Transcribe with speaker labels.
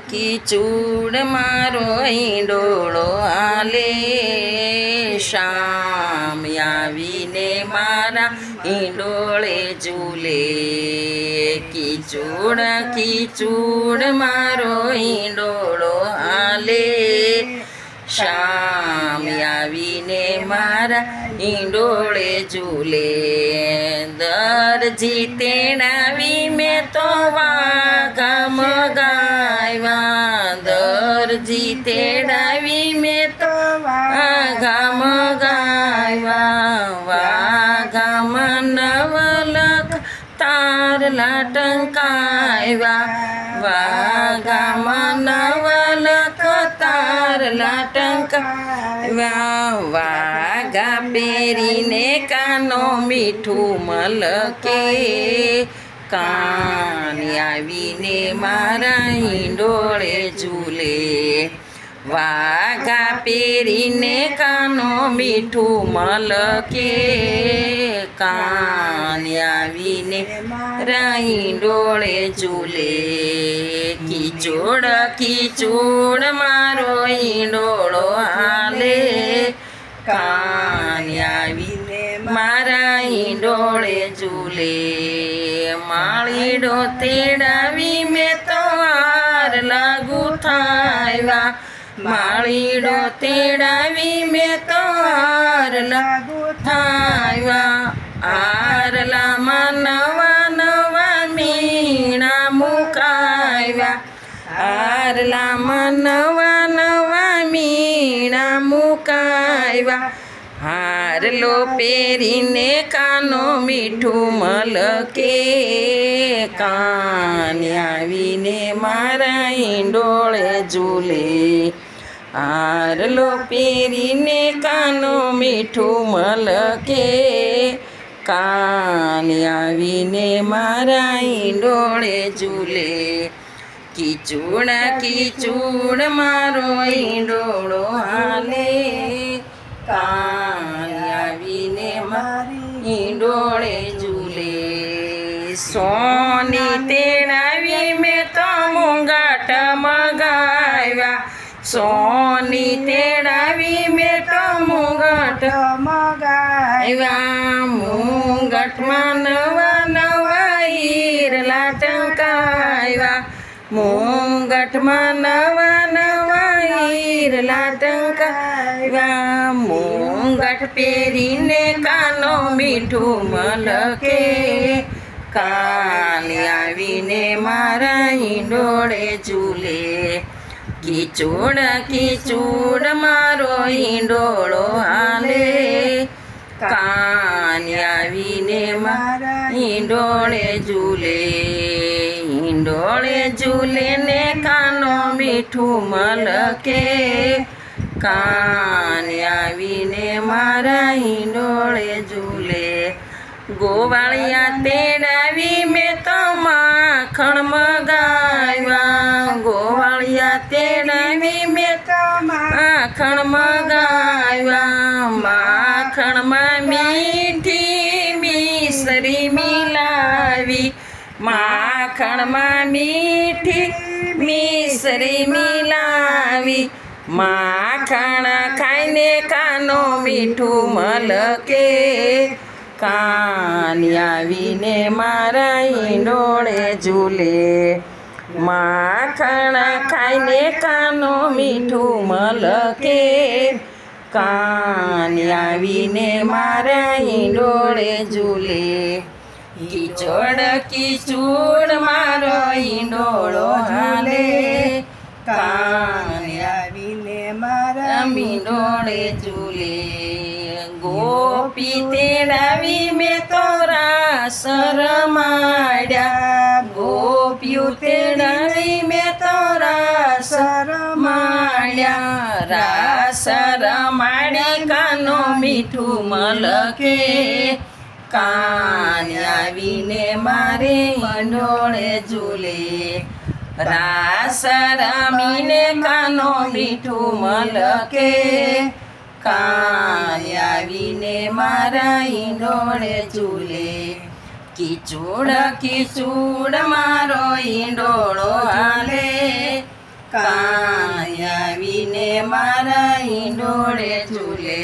Speaker 1: કીચૂડ મારો ઈંડોળો હાલે શામ આવીને મારા ઈંડોળે ઝૂલે કીચૂડ મારો ઈંડોળો હાલે શામ આવીને મારા ઈંડોળે ઝૂલે દરજી તેડાવી મેં તો વાઘા મગાવ્યા દરજી તેડાવી મેં તો વાઘા મગાવ્યા વાઘામાં નવલખ તારલા ટંકાવ્યા વાઘામાં નવલખ તારલા ટંકાવ્યા વાઘા પહેરીને કાનો મીઠું મલકે કાન આવીને મારા ઈંડોળે ઝૂલે વાઘા પહેરીને કાનો મીઠું મલકે કાન આવીને મારા ઈંડોળે ઝૂલે કીચૂડ મારો ઈંડોળો હાલે કાન આવીને મારા ઈંડોળે ઝૂલે માળીડો તેડાવી મેં તો હાર લાગુ થાવ્યા માળીડો તેડાવી મેં તો હાર લાગુ થાવ્યા હારલામાં નવા નવા મીણા મુકાવ્યા હારલામાં નવા નવા મીણા મુકાવ્યા હારલો પહેરીને કાનો મીઠું મલકે કાન આવીને મારા ઈંડોળે ઝૂલે હારલો પહેરીને કાનો મીઠું મલકે કાન આવીને મારા ઈંડોળે ઝૂલે કીચૂડ મારો ઈંડોળો હાલે કાન આવીને મારી ઈંડોળે ઝૂલે સોની તેડાવી મેં તો મુંગાટ મગાવ્યા સોની તેડાવી મેં તો મુંગાટ મગાવ્યા મુંગટમાં નવા નવા હીરલા ટંકાવ્યા મુંગટમાં નવા નવા હીરલા ટંકાવ્યા મુંગટ પહેરીને કાનો મીઠું મલકે કાન આવીને મારા ઈંડોળે ઝૂલે કીચૂડ મારો ઈંડોળો હાલે કાન આવીને મારા ઈંડોળે ઝૂલે ઈંડોળે ઝૂલે ને કાનો મીઠું મલકે કાન આવીને મારા ઈંડોળે ઝૂલે ગોવાળિયા તેડાવી મેં તો માખણ મગાવ્યા ગોવાળિયા તેડાવી મેં તો માખણ મગાવ્યા માખણમાં મીઠી મિસરી મિલાવી માખણમાં મીઠી મિસરી મિલાવી માખણ ખાઈને કાનો મીઠું મલકે કાન આવીને મારા ઈંડોળે ઝૂલે માખણ ખાઈને કાનો મીઠું મલકે કાન આવીને મારા ઈંડોળે ઝૂલે કીચૂડ મારો ઈંડોળો હાલે કાન આવીને મારા ઈંડોળે ઝૂલે ગોપી તેડાવી મેં તો રાસ રમાડ્યા ગોપિયું તેડાવી મેં તો રાસ રમાડ્યા રાસ રમાડી કાનો મીઠું મલકે કાન આવીને મારે ઈંડોળે ઝૂલે રાસ રમીને કાનો મીઠું મલકે કાન આવીને મારા ઈંડોળે ઝૂલે કીચૂડ મારો ઈંડોળો હાલે કાન આવીને મારા ઈંડોળે ઝૂલે